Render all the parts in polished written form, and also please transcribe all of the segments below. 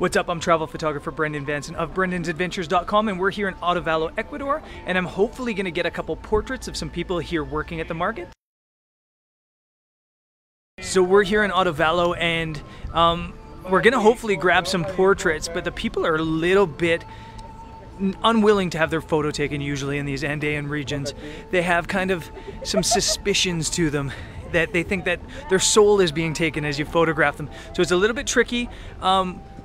What's up? I'm travel photographer Brendan Vanson of brendansadventures.com, and we're here in Otavalo, Ecuador, and I'm hopefully going to get a couple portraits of some people here working at the market. So we're here in Otavalo, and we're going to hopefully grab some portraits, but the people are a little bit unwilling to have their photo taken usually in these Andean regions. They have kind of some suspicions to them that they think that their soul is being taken as you photograph them. So it's a little bit tricky.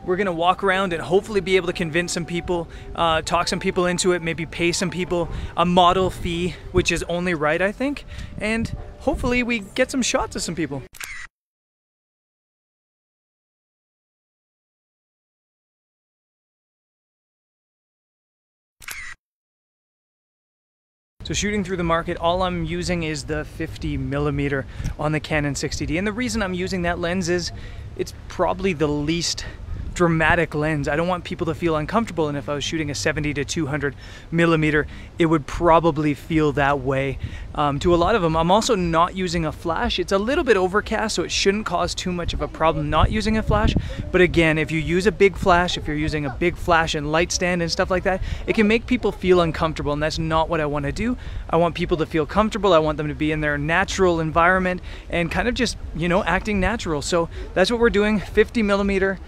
We're gonna walk around and hopefully be able to convince some people, talk some people into it, maybe pay some people a model fee, which is only right, I think, and hopefully we get some shots of some people. So shooting through the market, all I'm using is the 50mm on the Canon 60D. And the reason I'm using that lens is it's probably the least dramatic lens. I don't want people to feel uncomfortable, and if I was shooting a 70 to 200mm, it would probably feel that way to a lot of them. I'm also not using a flash. It's a little bit overcast, so it shouldn't cause too much of a problem not using a flash. But again, if you use a big flash, if you're using a big flash and light stand and stuff like that, it can make people feel uncomfortable, and that's not what I want to do. I want people to feel comfortable. I want them to be in their natural environment and kind of just, you know, acting natural. So that's what we're doing, 50mm.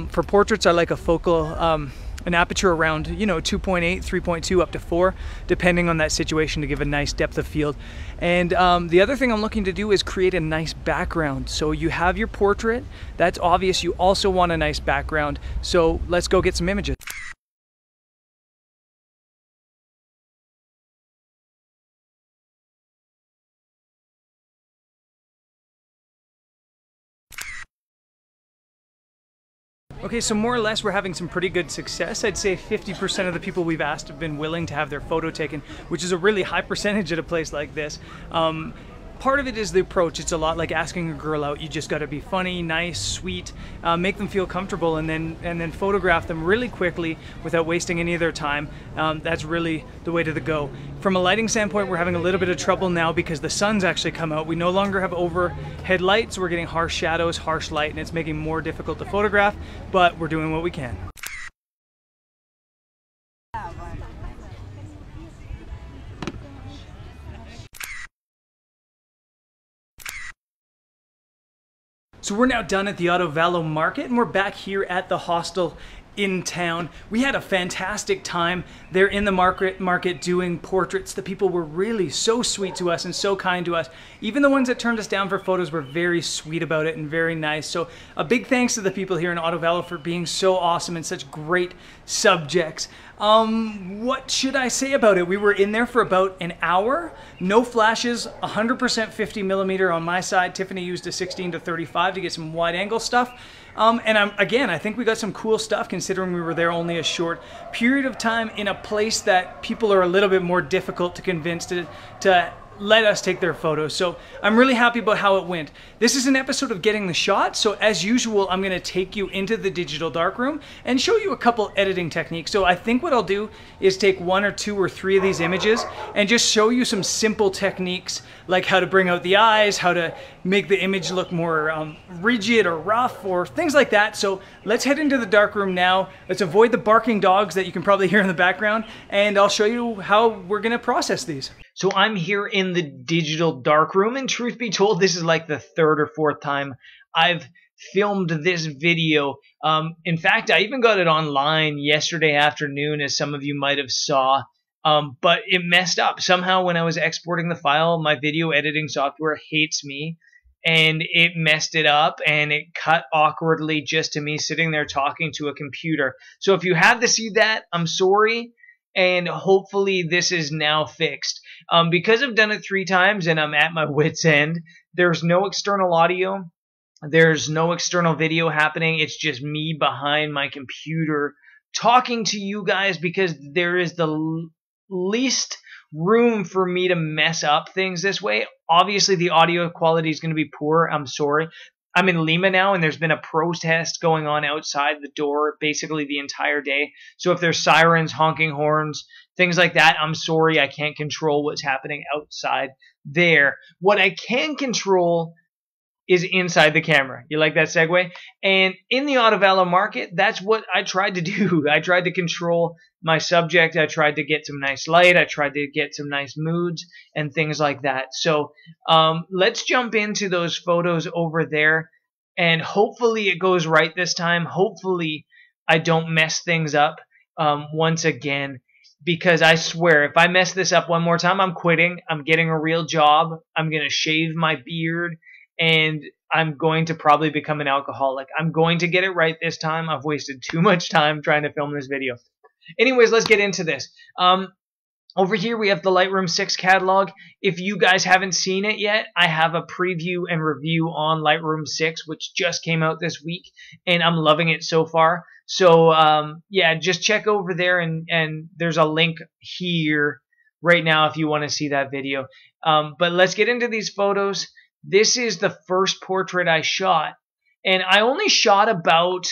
For portraits, I like a focal, an aperture around, you know, 2.8, 3.2 up to 4, depending on that situation, to give a nice depth of field. And the other thing I'm looking to do is create a nice background. So you have your portrait, that's obvious. You also want a nice background. So let's go get some images. Okay, so more or less we're having some pretty good success. I'd say 50% of the people we've asked have been willing to have their photo taken, which is a really high percentage at a place like this. Part of it is the approach. It's a lot like asking a girl out. You just got to be funny, nice, sweet, make them feel comfortable, and then photograph them really quickly without wasting any of their time. That's really the way to go. From a lighting standpoint, we're having a little bit of trouble now because the sun's actually come out. We no longer have overhead lights. We're getting harsh shadows, harsh light, and it's making it more difficult to photograph, but we're doing what we can. So we're now done at the Otavalo Market, and we're back here at the hostel in town. We had a fantastic time there in the market doing portraits. The people were really so sweet to us and so kind to us. Even the ones that turned us down for photos were very sweet about it and very nice. So a big thanks to the people here in Otavalo for being so awesome and such great subjects. What should I say about it? We were in there for about an hour, no flashes, 100% 50mm on my side. Tiffany used a 16 to 35 to get some wide angle stuff. Again, I think we got some cool stuff considering we were there only a short period of time in a place that people are a little bit more difficult to convince to let us take their photos. So I'm really happy about how it went. This is an episode of Getting the Shot, so as usual, I'm gonna take you into the digital darkroom and show you a couple editing techniques. So I think what I'll do is take 1 or 2 or 3 of these images and just show you some simple techniques, like how to bring out the eyes, how to make the image look more rigid or rough or things like that. So let's head into the darkroom now. Let's avoid the barking dogs that you can probably hear in the background, and I'll show you how we're gonna process these. So I'm here in the digital darkroom, and truth be told, this is like the 3rd or 4th time I've filmed this video. In fact, I even got it online yesterday afternoon, as some of you might have saw, but it messed up. Somehow when I was exporting the file, my video editing software hates me, and it messed it up, and it cut awkwardly just to me sitting there talking to a computer. So if you had to see that, I'm sorry. And hopefully this is now fixed. Because I've done it 3 times and I'm at my wit's end, there's no external audio, there's no external video happening. It's just me behind my computer talking to you guys, because there is the least room for me to mess up things this way. Obviously the audio quality is going to be poor. I'm sorry. I'm in Lima now, and there's been a protest going on outside the door basically the entire day. So if there's sirens, honking horns, things like that, I'm sorry, I can't control what's happening outside there. What I can control is inside the camera. You like that segue? And in the Otavalo Market, that's what I tried to do. I tried to control my subject. I tried to get some nice light. I tried to get some nice moods and things like that. So let's jump into those photos over there, and hopefully it goes right this time. Hopefully I don't mess things up once again, because I swear if I mess this up one more time, I'm quitting. I'm getting a real job. I'm going to shave my beard, and I'm going to probably become an alcoholic. I'm going to get it right this time. I've wasted too much time trying to film this video. Anyways, let's get into this. Over here, we have the Lightroom 6 catalog. If you guys haven't seen it yet, I have a preview and review on Lightroom 6, which just came out this week, and I'm loving it so far. So, yeah, just check over there, and there's a link here right now if you want to see that video. But let's get into these photos. This is the first portrait I shot, and I only shot about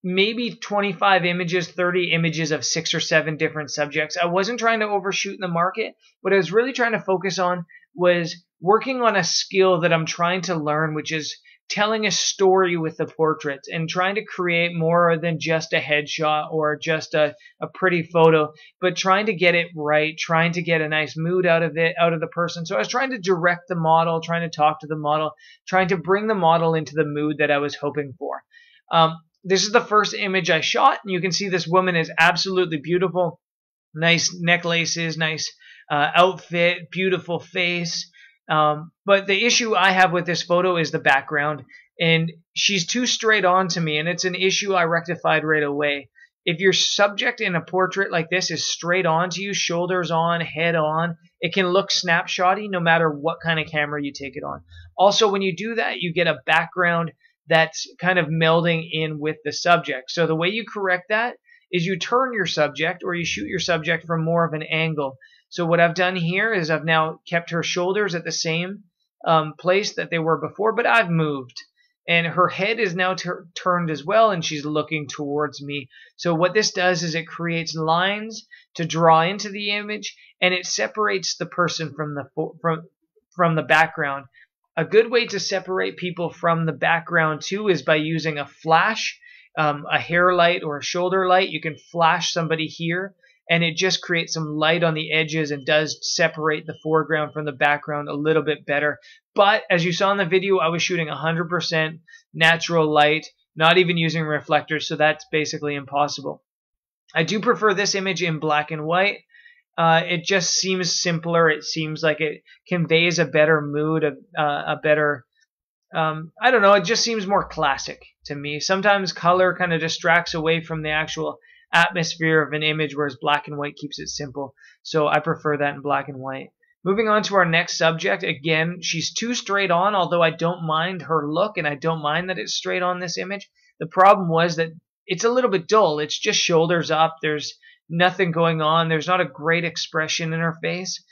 maybe 25 images, 30 images of 6 or 7 different subjects. I wasn't trying to overshoot in the market. What I was really trying to focus on was working on a skill that I'm trying to learn, which is telling a story with the portraits and trying to create more than just a headshot or just a pretty photo, but trying to get it right, trying to get a nice mood out of it, out of the person. So I was trying to direct the model, trying to talk to the model, trying to bring the model into the mood that I was hoping for. This is the first image I shot, and you can see this woman is absolutely beautiful. Nice necklaces, nice outfit, beautiful face. But the issue I have with this photo is the background, and she's too straight on to me, and it's an issue I rectified right away. If your subject in a portrait like this is straight on to you, shoulders on, head on, it can look snapshotty no matter what kind of camera you take it on. Also, when you do that, you get a background that's kind of melding in with the subject. So the way you correct that is you turn your subject, or you shoot your subject from more of an angle. So what I've done here is I've now kept her shoulders at the same place that they were before, but I've moved. And her head is now turned as well, and she's looking towards me. So what this does is it creates lines to draw into the image, and it separates the person from the background. A good way to separate people from the background too is by using a flash, a hair light or a shoulder light. You can flash somebody here, and it just creates some light on the edges and does separate the foreground from the background a little bit better. But as you saw in the video, I was shooting 100% natural light, not even using reflectors, so that's basically impossible. I do prefer this image in black and white. It just seems simpler. It seems like it conveys a better mood, a better, I don't know, it just seems more classic to me. Sometimes color kind of distracts away from the actual atmosphere of an image, whereas black and white keeps it simple. So I prefer that in black and white. Moving on to our next subject, again, she's too straight on, although I don't mind her look, and I don't mind that it's straight on this image. The problem was that it's a little bit dull. It's just shoulders up. There's nothing going on. There's not a great expression in her face.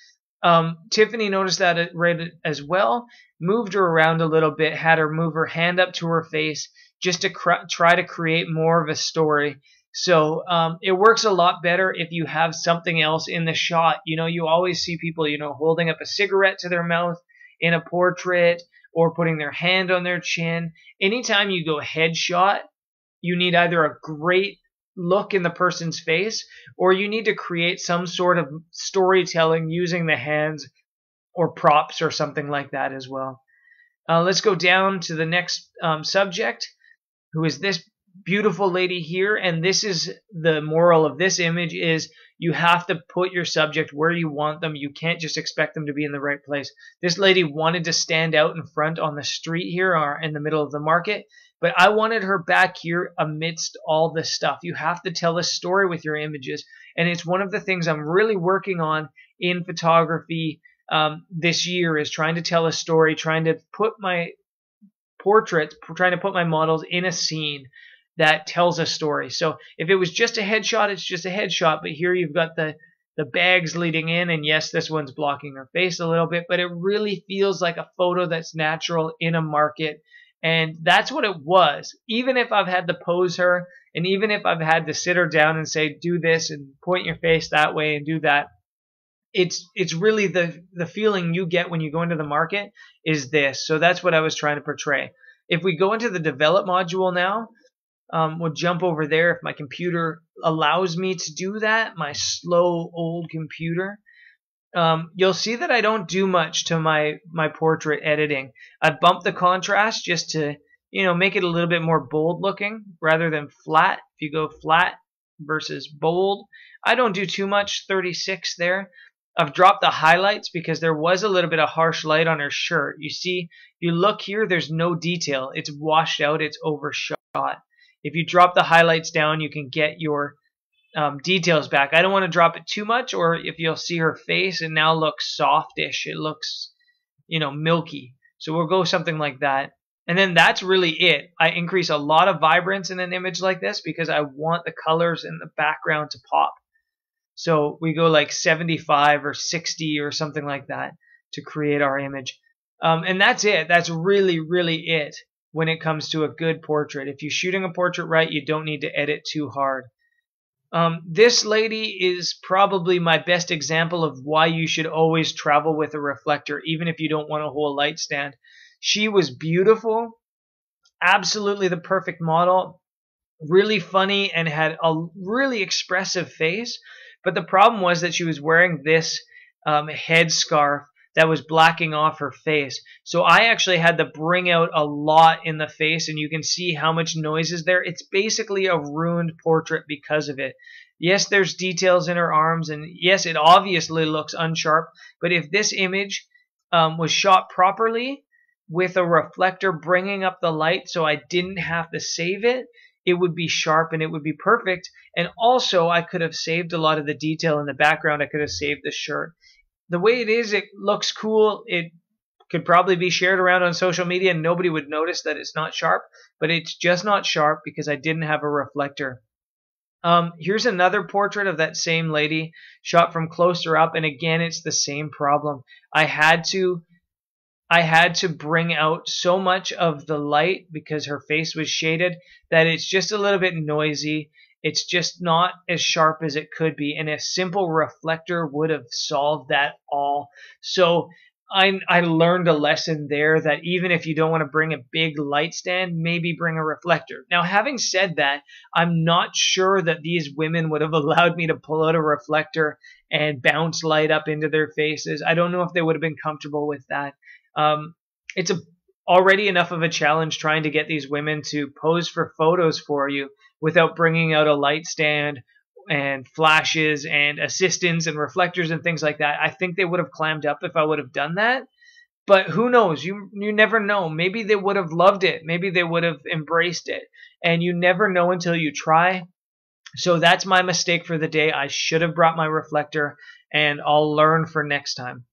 Tiffany noticed that right as well, moved her around a little bit, had her move her hand up to her face just to try to create more of a story. So it works a lot better if you have something else in the shot. You know, you always see people, you know, holding up a cigarette to their mouth in a portrait, or putting their hand on their chin. Anytime you go headshot, you need either a great look in the person's face, or you need to create some sort of storytelling using the hands or props or something like that as well. Let's go down to the next subject, who is this beautiful lady here. And this is the moral of this image, is you have to put your subject where you want them. You can't just expect them to be in the right place. This lady wanted to stand out in front on the street here, or in the middle of the market, but I wanted her back here amidst all this stuff. You have to tell a story with your images, and it's one of the things I'm really working on in photography this year, is trying to tell a story, trying to put my portraits, trying to put my models in a scene that tells a story. So if it was just a headshot, it's just a headshot, but here you've got the bags leading in, and yes, this one's blocking her face a little bit, but it really feels like a photo that's natural in a market. And that's what it was. Even if I've had to pose her, and even if I've had to sit her down and say, do this and point your face that way and do that, it's really the feeling you get when you go into the market is this. So that's what I was trying to portray. If we go into the develop module now, we'll jump over there if my computer allows me to do that, my slow old computer. You'll see that I don't do much to my portrait editing. I bump the contrast just to, make it a little bit more bold looking rather than flat. If you go flat versus bold, I don't do too much, 36 there. I've dropped the highlights because there was a little bit of harsh light on her shirt. You see, you look here, there's no detail. It's washed out, it's overshot. If you drop the highlights down, you can get your details back. I don't want to drop it too much, or if you'll see her face, it now looks softish. It looks, milky. So we'll go something like that. And then that's really it. I increase a lot of vibrance in an image like this because I want the colors in the background to pop. So we go like 75 or 60 or something like that to create our image. And that's it. That's really, really it when it comes to a good portrait. If you're shooting a portrait right, you don't need to edit too hard. This lady is probably my best example of why you should always travel with a reflector, even if you don't want a whole light stand. She was beautiful, absolutely the perfect model, really funny, and had a really expressive face. But the problem was that she was wearing this headscarf that was blacking off her face. So I actually had to bring out a lot in the face, and you can see how much noise is there. It's basically a ruined portrait because of it. Yes, there's details in her arms, and yes, it obviously looks unsharp, but if this image was shot properly with a reflector bringing up the light so I didn't have to save it, it would be sharp and it would be perfect. And also I could have saved a lot of the detail in the background. I could have saved the shirt. The way it is, it looks cool. It could probably be shared around on social media and nobody would notice that it's not sharp, but it's just not sharp because I didn't have a reflector. Here's another portrait of that same lady shot from closer up, and again, it's the same problem. I had to bring out so much of the light because her face was shaded that it's just a little bit noisy. It's just not as sharp as it could be, and a simple reflector would have solved that all. So I learned a lesson there that even if you don't want to bring a big light stand, maybe bring a reflector. Now, having said that, I'm not sure that these women would have allowed me to pull out a reflector and bounce light up into their faces. I don't know if they would have been comfortable with that. It's already enough of a challenge trying to get these women to pose for photos for you without bringing out a light stand and flashes and assistants and reflectors and things like that. I think they would have clammed up if I would have done that. But who knows? You never know. Maybe they would have loved it. Maybe they would have embraced it. And you never know until you try. So that's my mistake for the day. I should have brought my reflector, and I'll learn for next time.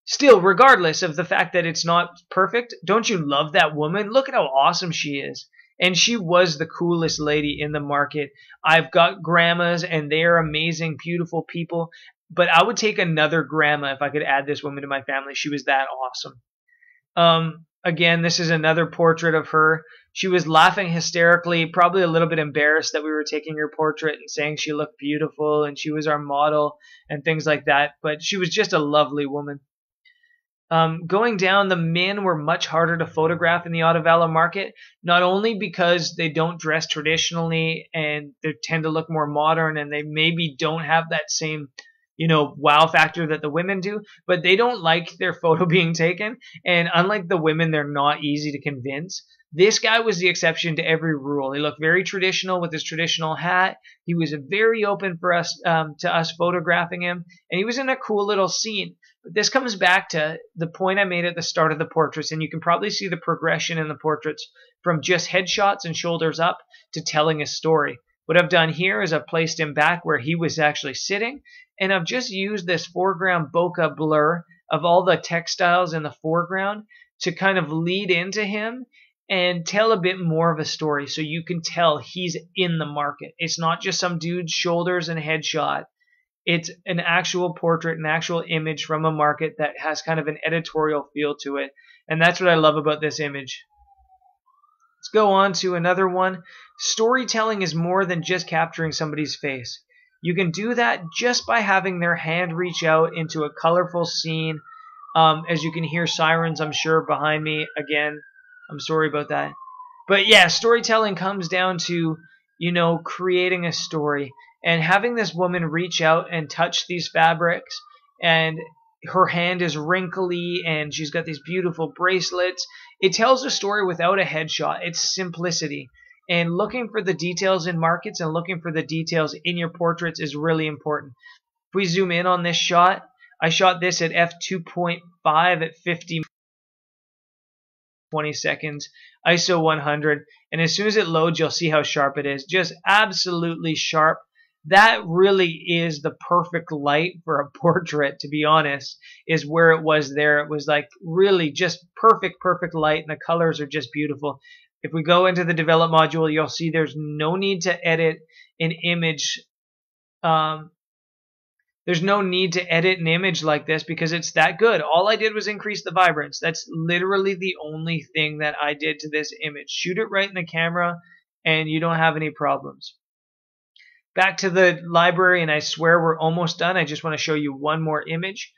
Still, regardless of the fact that it's not perfect, don't you love that woman? Look at how awesome she is. And she was the coolest lady in the market. I've got grandmas, and they are amazing, beautiful people. But I would take another grandma if I could add this woman to my family. She was that awesome. Again, this is another portrait of her. She was laughing hysterically, probably a little bit embarrassed that we were taking her portrait and saying she looked beautiful and she was our model and things like that. But she was just a lovely woman. Going down, the men were much harder to photograph in the Otavalo market, not only because they don't dress traditionally and they tend to look more modern and they maybe don't have that same, wow factor that the women do, but they don't like their photo being taken. And unlike the women, they're not easy to convince. This guy was the exception to every rule. He looked very traditional with his traditional hat. He was very open for us, to us photographing him, and he was in a cool little scene. But this comes back to the point I made at the start of the portraits, and you can probably see the progression in the portraits from just headshots and shoulders up to telling a story. What I've done here is I've placed him back where he was actually sitting, and I've just used this foreground bokeh blur of all the textiles in the foreground to kind of lead into him and tell a bit more of a story so you can tell he's in the market. It's not just some dude's shoulders and headshot. It's an actual portrait, an actual image from a market that has kind of an editorial feel to it. And that's what I love about this image. Let's go on to another one. Storytelling is more than just capturing somebody's face. You can do that just by having their hand reach out into a colorful scene. As you can hear sirens, I'm sure, behind me again. I'm sorry about that. But yeah, storytelling comes down to, creating a story and having this woman reach out and touch these fabrics, and her hand is wrinkly and she's got these beautiful bracelets. It tells a story without a headshot. It's simplicity. And looking for the details in markets and looking for the details in your portraits is really important. If we zoom in on this shot, I shot this at f2.5 at 50 20 seconds, ISO 100, and as soon as it loads, you'll see how sharp it is. Just absolutely sharp. That really is the perfect light for a portrait, to be honest, is where it was there. It was like really just perfect light, and the colors are just beautiful. If we go into the develop module, you'll see there's no need to edit an image. There's no need to edit an image like this because it's that good. All I did was increase the vibrance. That's literally the only thing that I did to this image. Shoot it right in the camera and you don't have any problems. Back to the library, and I swear we're almost done. I just want to show you one more image.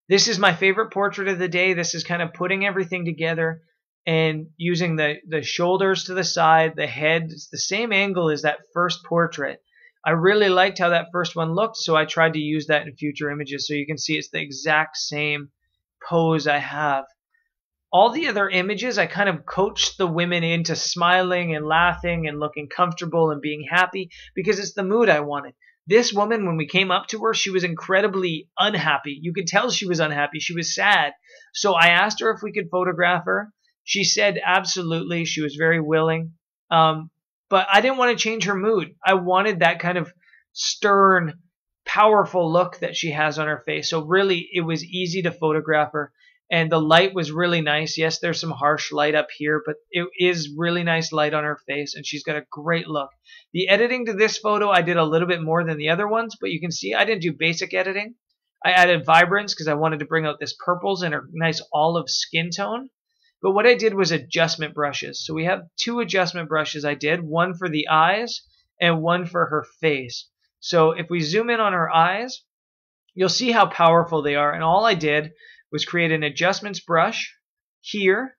This is my favorite portrait of the day. This is kind of putting everything together and using the shoulders to the side, the head. It's the same angle as that first portrait. I really liked how that first one looked, so I tried to use that in future images. So you can see it's the exact same pose I have. All the other images, I kind of coached the women into smiling and laughing and looking comfortable and being happy because it's the mood I wanted. This woman, when we came up to her, she was incredibly unhappy. You could tell she was unhappy. She was sad. So I asked her if we could photograph her. She said absolutely. She was very willing. But I didn't want to change her mood. I wanted that kind of stern, powerful look that she has on her face. So really, it was easy to photograph her. And the light was really nice. Yes, there's some harsh light up here, but it is really nice light on her face, and she's got a great look. The editing to this photo, I did a little bit more than the other ones, but you can see I didn't do basic editing. I added vibrance because I wanted to bring out this purples and a nice olive skin tone. But what I did was adjustment brushes. So we have two adjustment brushes I did, one for the eyes and one for her face. So if we zoom in on her eyes, you'll see how powerful they are. And all I did was create an adjustments brush here,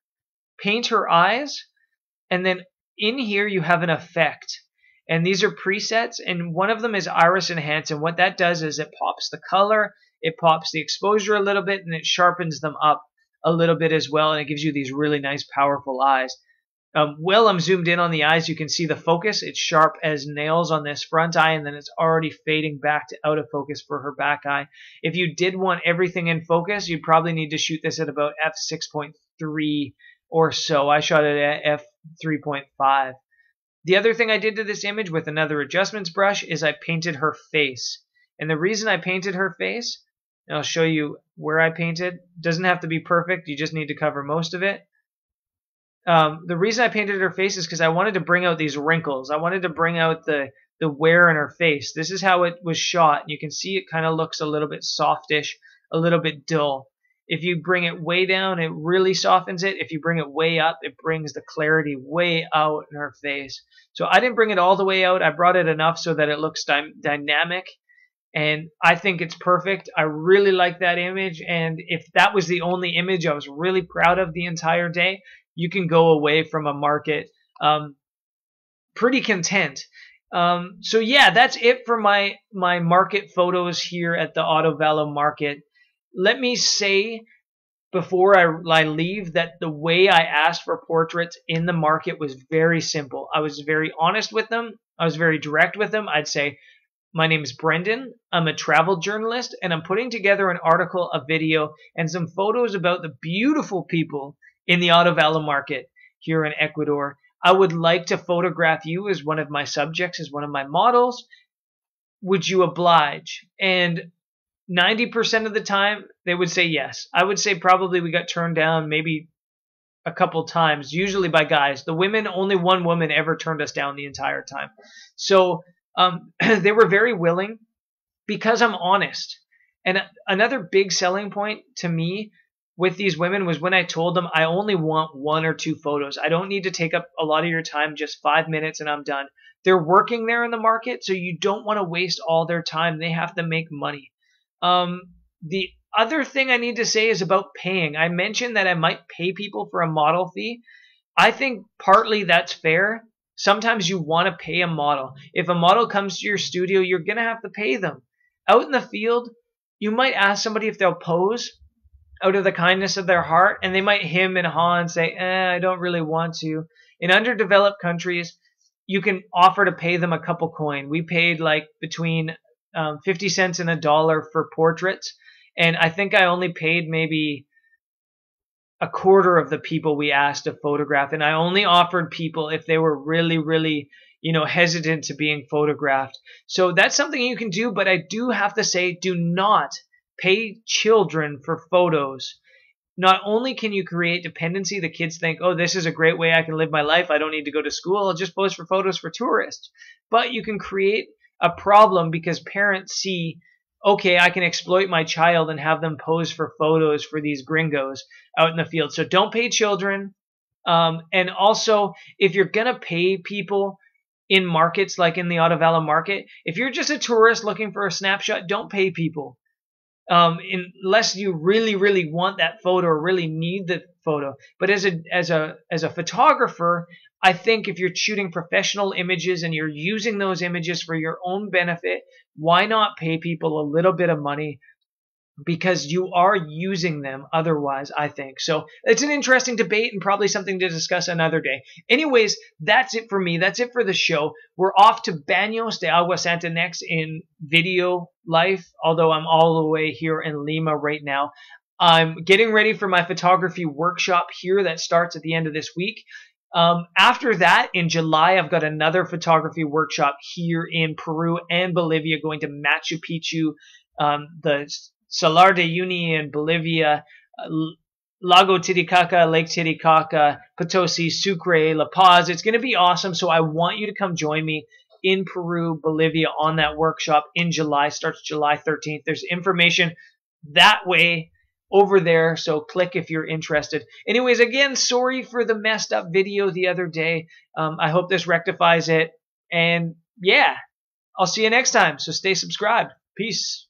paint her eyes, and then in here you have an effect. And these are presets, and one of them is iris enhance, and what that does is it pops the color, it pops the exposure a little bit, and it sharpens them up a little bit as well, and it gives you these really nice powerful eyes. While I'm zoomed in on the eyes, you can see the focus. It's sharp as nails on this front eye, and then it's already fading back to out of focus for her back eye. If you did want everything in focus, you'd probably need to shoot this at about f6.3 or so. I shot it at f3.5. The other thing I did to this image with another adjustments brush is I painted her face. And the reason I painted her face, and I'll show you where I painted, doesn't have to be perfect. You just need to cover most of it. The reason I painted her face is because I wanted to bring out these wrinkles. I wanted to bring out the wear in her face. This is how it was shot. You can see it kind of looks a little bit softish, a little bit dull. If you bring it way down, it really softens it. If you bring it way up, it brings the clarity way out in her face. So I didn't bring it all the way out. I brought it enough so that it looks dynamic. And I think it's perfect. I really like that image. And if that was the only image I was really proud of the entire day, you can go away from a market pretty content. So yeah, that's it for my market photos here at the Otavalo Market. Let me say before I leave that the way I asked for portraits in the market was very simple. I was very honest with them. I was very direct with them. I'd say, my name is Brendan. I'm a travel journalist, and I'm putting together an article, a video, and some photos about the beautiful people in the Otavalo Market here in Ecuador. I would like to photograph you as one of my subjects, as one of my models. Would you oblige? And 90% of the time, they would say yes. I would say probably we got turned down maybe a couple times, usually by guys. The women, only one woman ever turned us down the entire time. So they were very willing because I'm honest. And another big selling point to me with these women was when I told them I only want 1 or 2 photos. I don't need to take up a lot of your time, just 5 minutes and I'm done. They're working there in the market, so you don't want to waste all their time. They have to make money. The other thing I need to say is about paying. I mentioned that I might pay people for a model fee. I think partly that's fair. Sometimes you want to pay a model. If a model comes to your studio, you're going to have to pay them. Out in the field, you might ask somebody if they'll pose out of the kindness of their heart, and they might hem and haw and say, I don't really want to. In underdeveloped countries, you can offer to pay them a couple coin. We paid like between 50 cents and $1 for portraits, and I think I only paid maybe a quarter of the people we asked to photograph, and I only offered people if they were really, really, hesitant to being photographed. So that's something you can do, but I do have to say, do not pay children for photos. Not only can you create dependency, the kids think, oh, this is a great way I can live my life. I don't need to go to school. I'll just pose for photos for tourists. But you can create a problem because parents see, okay, I can exploit my child and have them pose for photos for these gringos out in the field. So don't pay children. And also, if you're going to pay people in markets like in the Otavalo Market, if you're just a tourist looking for a snapshot, don't pay people. Unless you really, really want that photo or really need the photo. But as a photographer, I think if you're shooting professional images and you're using those images for your own benefit, why not pay people a little bit of money? Because you are using them otherwise, I think. So it's an interesting debate and probably something to discuss another day. Anyways, that's it for me. That's it for the show. We're off to Baños de Agua Santa next in video life, although I'm all the way here in Lima right now. I'm getting ready for my photography workshop here that starts at the end of this week. After that, in July, I've got another photography workshop here in Peru and Bolivia, going to Machu Picchu, the Salar de Uyuni in Bolivia, Lago Titicaca, Lake Titicaca, Potosi, Sucre, La Paz. It's going to be awesome, so I want you to come join me in Peru, Bolivia on that workshop in July. Starts July 13th. There's information that way over there, so click if you're interested. Anyways, again, sorry for the messed up video the other day. I hope this rectifies it. And yeah, I'll see you next time, so stay subscribed. Peace.